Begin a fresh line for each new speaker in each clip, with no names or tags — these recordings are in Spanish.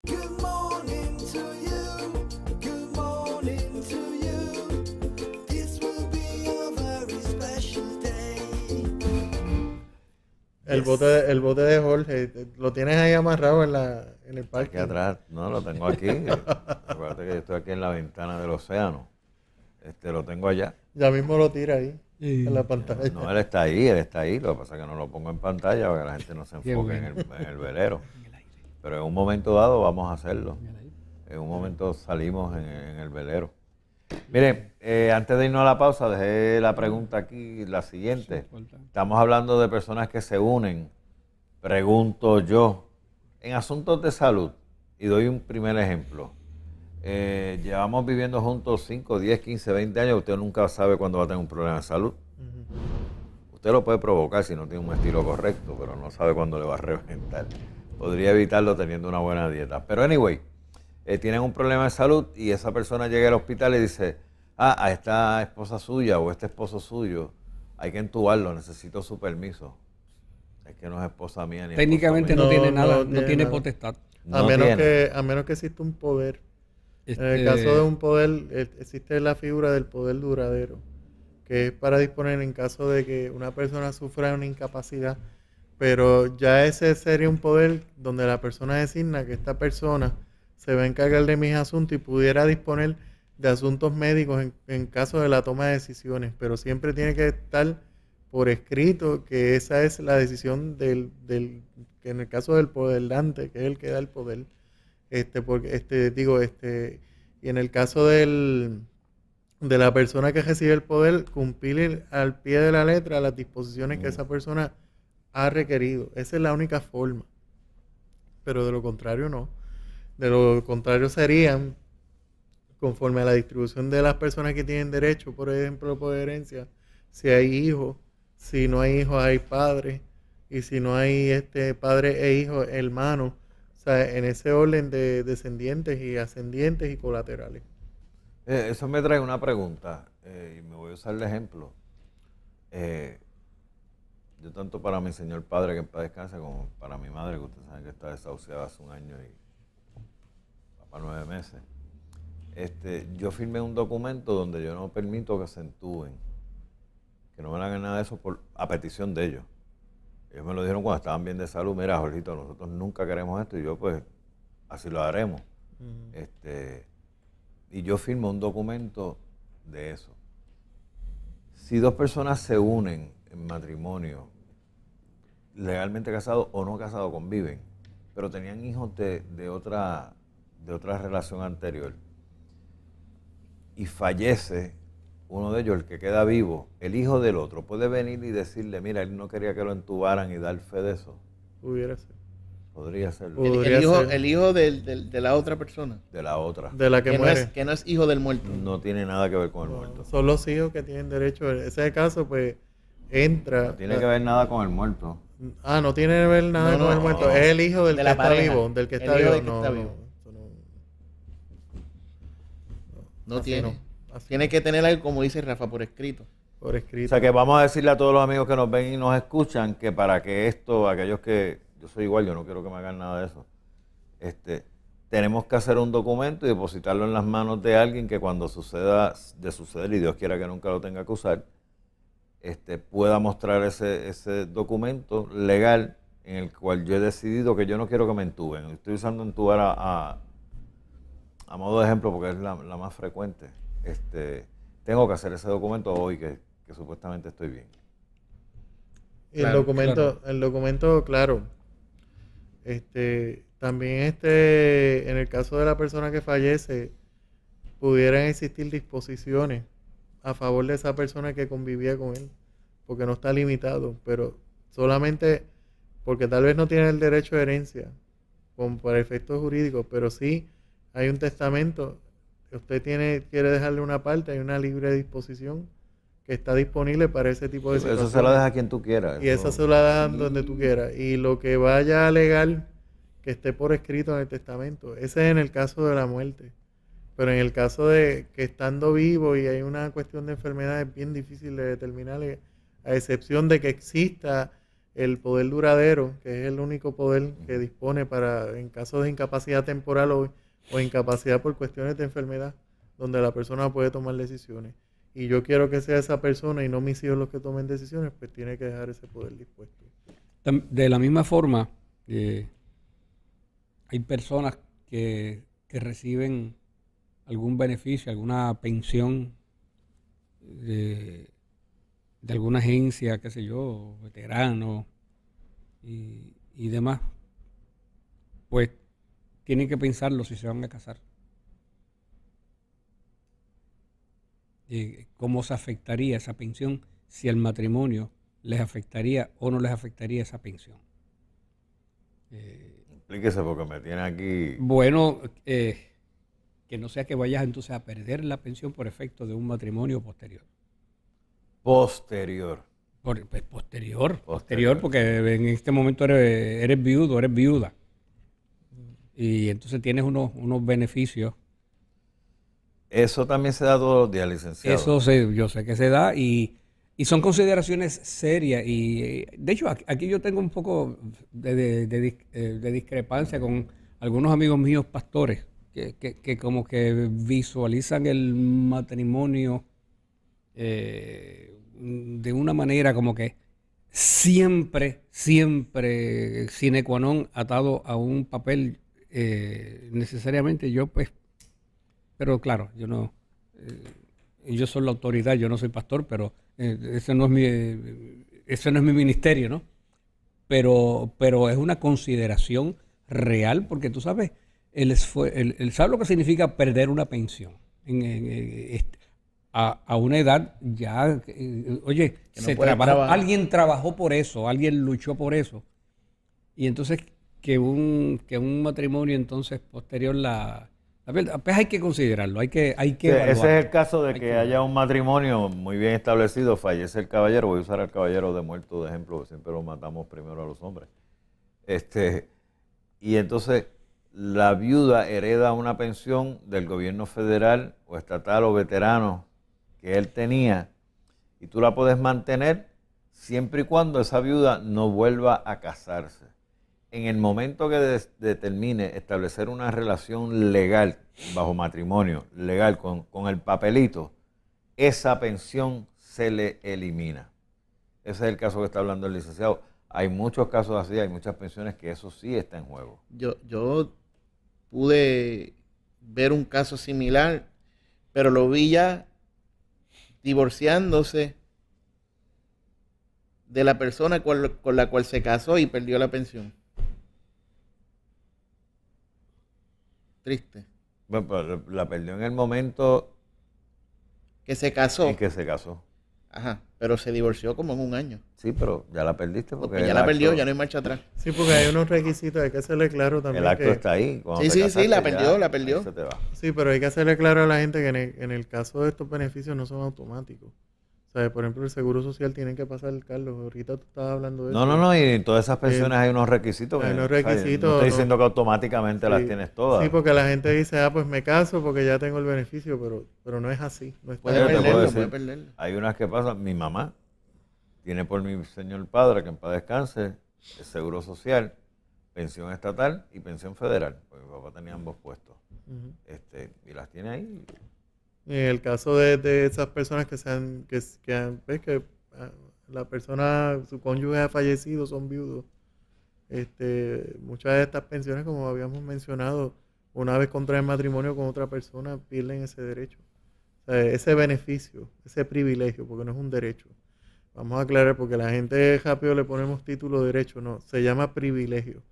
Good morning to you. Good morning to you. This will be a very special day.
El bote de Jorge, ¿lo tienes ahí amarrado en el
Aquí
parque?
atrás, no, lo tengo aquí. Acuérdate que yo estoy aquí en la ventana del océano. Lo tengo allá.
Ya mismo lo tira ahí, en la pantalla.
No, él está ahí. Lo que pasa es que no lo pongo en pantalla para que la gente no se enfoque en el velero. Pero en un momento dado vamos a hacerlo. En un momento salimos en el velero. Miren, antes de irnos a la pausa, dejé la pregunta aquí, la siguiente. Estamos hablando de personas que se unen. Pregunto yo, en asuntos de salud, y doy un primer ejemplo. Llevamos viviendo juntos 5, 10, 15, 20 años. Usted nunca sabe cuándo va a tener un problema de salud. Usted lo puede provocar si no tiene un estilo correcto, pero no sabe cuándo le va a reventar. Podría evitarlo teniendo una buena dieta. Pero anyway, tienen un problema de salud y esa persona llega al hospital y dice, a esta esposa suya o este esposo suyo hay que entubarlo, necesito su permiso. Es que no es esposa mía ni
Técnicamente
esposo
no
mío.
tiene nada, no
tiene
tiene
nada.
potestad.
No
a
tiene.
menos que exista un poder. En el caso de un poder, existe la figura del poder duradero, que es para disponer en caso de que una persona sufra una incapacidad, pero ya ese sería un poder donde la persona designa que esta persona se va a encargar de mis asuntos y pudiera disponer de asuntos médicos en caso de la toma de decisiones, pero siempre tiene que estar por escrito que esa es la decisión que en el caso del poderante, que es el que da el poder. Y en el caso de la persona que recibe el poder, cumplir al pie de la letra las disposiciones que esa persona ha requerido. Esa es la única forma. Pero de lo contrario, no. De lo contrario serían, conforme a la distribución de las personas que tienen derecho, por ejemplo, por herencia, si hay hijos, si no hay hijos, hay padres, y si no hay padre e hijo, hermanos. O sea, en ese orden de descendientes y ascendientes y colaterales.
Eso me trae una pregunta, y me voy a usar de ejemplo. Yo tanto para mi señor padre, que en paz descanse, como para mi madre, que ustedes saben que está desahuciada hace un año y va para 9 meses. Yo firmé un documento donde yo no permito que se entúen, que no me hagan nada de eso a petición de ellos. Ellos me lo dijeron cuando estaban bien de salud. Mira, Jorgito, nosotros nunca queremos esto, y yo pues así lo haremos. Y yo firmo un documento de eso. Si dos personas se unen en matrimonio, legalmente casados o no casados, conviven, pero tenían hijos de otra relación anterior, y fallece uno de ellos, el que queda vivo, el hijo del otro puede venir y decirle, mira, él no quería que lo entubaran, y dar fe de eso.
Pudiera ser.
Podría serlo.
Podría ser.
El hijo de la otra persona.
De la otra.
De la que
Que
muere.
no es hijo del muerto.
No tiene nada que ver con el
No,
muerto.
son los hijos que tienen derecho. En ese caso, pues, entra.
No tiene que ver nada con el muerto.
No tiene que ver nada
No,
con
no,
el muerto.
no.
Es el hijo del
De
que
la
está
pareja.
vivo. Del que
El
está
hijo
vivo.
del que está vivo.
Eso
No
así
tiene.
no. Así
Tiene que tener algo, como dice Rafa, por escrito.
por
O
escrito.
sea que vamos a decirle a todos los amigos que nos ven y nos escuchan que para que esto, aquellos que, yo soy igual, yo no quiero que me hagan nada de eso, tenemos que hacer un documento y depositarlo en las manos de alguien que cuando suceda, de suceder, y Dios quiera que nunca lo tenga que usar, pueda mostrar ese documento legal en el cual yo he decidido que yo no quiero que me entuben. Estoy usando entubar a modo de ejemplo porque es la más frecuente. Tengo que hacer ese documento hoy que supuestamente estoy bien.
Y
Claro,
el documento, claro. También en el caso de la persona que fallece, pudieran existir disposiciones a favor de esa persona que convivía con él, porque no está limitado, pero solamente porque tal vez no tiene el derecho de herencia para efectos jurídicos, pero sí hay un testamento. Usted quiere dejarle una parte, hay una libre disposición que está disponible para ese tipo de situaciones.
Eso se lo deja a quien tú quieras.
Y esa se la dan donde tú quieras. Y lo que vaya a alegar que esté por escrito en el testamento, ese es en el caso de la muerte. Pero en el caso de que estando vivo y hay una cuestión de enfermedad, es bien difícil de determinar, a excepción de que exista el poder duradero, que es el único poder que dispone para, en caso de incapacidad temporal o incapacidad por cuestiones de enfermedad, donde la persona puede tomar decisiones. Y yo quiero que sea esa persona y no mis hijos los que tomen decisiones, pues tiene que dejar ese poder dispuesto.
De la misma forma, hay personas que reciben algún beneficio, alguna pensión de alguna agencia, qué sé yo, veteranos y demás, pues tienen que pensarlo si se van a casar. ¿Cómo se afectaría esa pensión si el matrimonio les afectaría o no les afectaría esa pensión?
Explíquese porque me tiene aquí.
Bueno, que no sea que vayas entonces a perder la pensión por efecto de un matrimonio posterior.
Posterior.
Posterior, porque en este momento eres viudo, eres viuda. Y entonces tienes unos beneficios.
Eso también se da todos los días, licenciado.
Yo sé que se da y son consideraciones serias. Y de hecho, aquí yo tengo un poco de discrepancia con algunos amigos míos pastores que como que visualizan el matrimonio de una manera como que siempre sine qua non atado a un papel necesariamente. Yo pues, pero claro, yo soy la autoridad, yo no soy pastor, pero ese no es mi ministerio, ¿no? Pero es una consideración real, porque tú sabes, ¿sabes lo que significa perder una pensión? A una edad ya, oye,
Que no trabajar.
alguien trabajó por eso, alguien luchó por eso. Y entonces que un matrimonio entonces posterior pues hay que considerarlo, hay que evaluar.
Ese es el caso de
Hay
que
que
haya un matrimonio muy bien establecido, fallece el caballero, voy a usar al caballero de muerto de ejemplo, que siempre lo matamos primero a los hombres. Y entonces la viuda hereda una pensión del gobierno federal o estatal o veterano que él tenía, y tú la puedes mantener siempre y cuando esa viuda no vuelva a casarse. En el momento que determine establecer una relación legal, bajo matrimonio, legal, con el papelito, esa pensión se le elimina. Ese es el caso que está hablando el licenciado. Hay muchos casos así, hay muchas pensiones que eso sí está en juego.
Yo pude ver un caso similar, pero lo vi ya divorciándose de la persona con la cual se casó y perdió la pensión. Triste.
Bueno, pero la perdió en el momento
Que se casó.
en que se casó.
Ajá, pero se divorció como en un año.
Sí, pero ya la perdiste porque
Porque ya la perdió, ya no hay marcha atrás.
Sí, porque hay unos requisitos, hay que hacerle claro también
el acto
que...
está ahí. Cuando
Sí,
te
sí,
casaste,
la
ya,
perdió, la
ahí
perdió.
se te va.
Sí, pero hay que hacerle claro a la gente que en el caso de estos beneficios no son automáticos. O sea, por ejemplo, el Seguro Social tienen que pasar, Carlos, ahorita tú estabas hablando de eso.
No, y en todas esas pensiones hay unos requisitos.
hay unos
o sea,
requisitos,
no estoy
no.
diciendo que automáticamente las
Sí.
tienes todas.
Sí, porque la gente dice, pues me caso porque ya tengo el beneficio, pero no es así. No está
Puede
Yo te puedo
perderlo,
decir,
puede perderlo.
Hay unas que pasan. Mi mamá tiene por mi señor padre, que en paz descanse, el Seguro Social, pensión estatal y pensión federal. Porque mi papá tenía ambos puestos.
Ujú.
Y las tiene ahí.
En el caso de esas personas ves que la persona, su cónyuge ha fallecido, son viudos. Muchas de estas pensiones, como habíamos mencionado, una vez contraen matrimonio con otra persona, pierden ese derecho. O sea, ese beneficio, ese privilegio, porque no es un derecho. Vamos a aclarar, porque la gente rápido le ponemos título de derecho, no, se llama privilegio.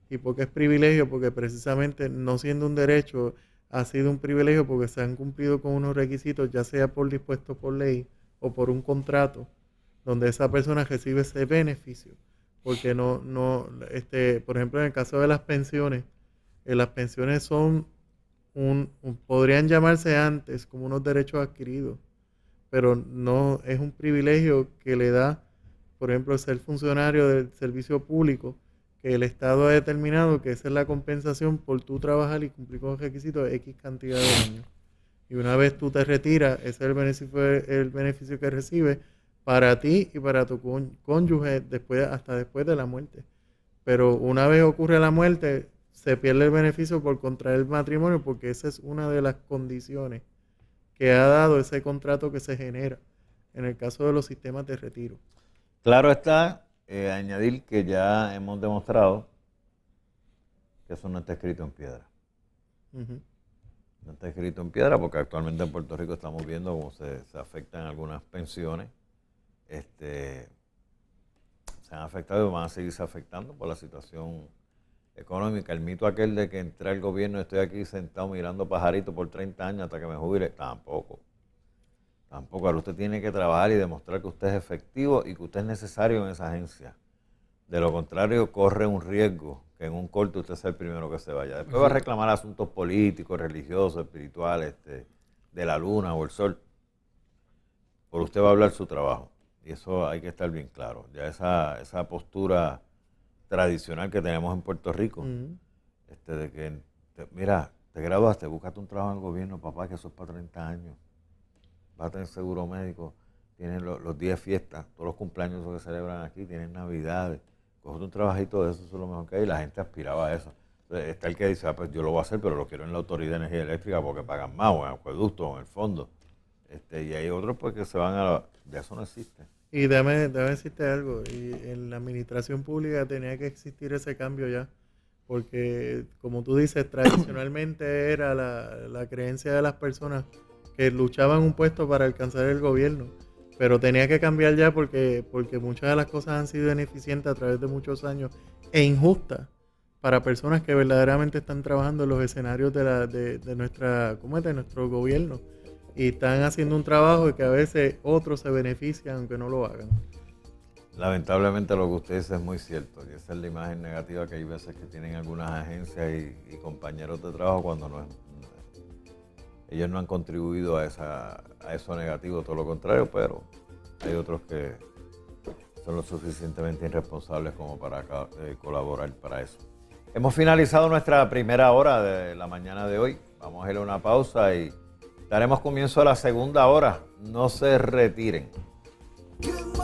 ¿Y por qué es privilegio? Porque precisamente no siendo un derecho, ha sido un privilegio porque se han cumplido con unos requisitos, ya sea por dispuesto por ley o por un contrato, donde esa persona recibe ese beneficio. Porque por ejemplo, en el caso de las pensiones son podrían llamarse antes como unos derechos adquiridos, pero no es un privilegio que le da, por ejemplo, ser funcionario del servicio público, que el Estado ha determinado que esa es la compensación por tú trabajar y cumplir con los requisitos de X cantidad de años. Y una vez tú te retiras, ese es el beneficio que recibes para ti y para tu cónyuge hasta después de la muerte. Pero una vez ocurre la muerte, se pierde el beneficio por contraer el matrimonio, porque esa es una de las condiciones que ha dado ese contrato que se genera en el caso de los sistemas de retiro.
Claro está, añadir que ya hemos demostrado que eso no está escrito en piedra.
Ujú.
No está escrito en piedra porque actualmente en Puerto Rico estamos viendo cómo se afectan algunas pensiones. Se han afectado y van a seguirse afectando por la situación económica. El mito aquel de que entré al gobierno y estoy aquí sentado mirando pajaritos por 30 años hasta que me jubile, tampoco. Ahora usted tiene que trabajar y demostrar que usted es efectivo y que usted es necesario en esa agencia. De lo contrario, corre un riesgo que en un corte usted sea el primero que se vaya. Después va a reclamar asuntos políticos, religiosos, espirituales, de la luna o el sol. Por usted va a hablar su trabajo. Y eso hay que estar bien claro. Ya esa postura tradicional que tenemos en Puerto Rico,
Ujú.
de que, mira, te graduaste, búscate un trabajo en el gobierno, papá, que eso es para 30 años. Vas a tener seguro médico, tienes los días de fiesta, todos los cumpleaños que celebran aquí, tienes navidades. Coge un trabajito de eso, eso es lo mejor que hay, y la gente aspiraba a eso. Entonces, está el que dice, pues yo lo voy a hacer, pero lo quiero en la Autoridad de Energía Eléctrica porque pagan más, o en el acueducto, o en el fondo. Y hay otros pues que se van ya eso no existe.
Y déjame decirte algo, y en la administración pública tenía que existir ese cambio ya, porque como tú dices, tradicionalmente era la creencia de las personas que luchaban un puesto para alcanzar el gobierno, pero tenía que cambiar ya porque muchas de las cosas han sido ineficientes a través de muchos años e injustas para personas que verdaderamente están trabajando en los escenarios de nuestro gobierno. Y están haciendo un trabajo que a veces otros se benefician aunque no lo hagan.
Lamentablemente lo que usted dice es muy cierto, y esa es la imagen negativa que hay veces que tienen algunas agencias y compañeros de trabajo cuando ellos no han contribuido a eso negativo, todo lo contrario, pero hay otros que son lo suficientemente irresponsables como para colaborar para eso. Hemos finalizado nuestra primera hora de la mañana de hoy, vamos a ir a una pausa y daremos comienzo a la segunda hora. No se retiren.
Good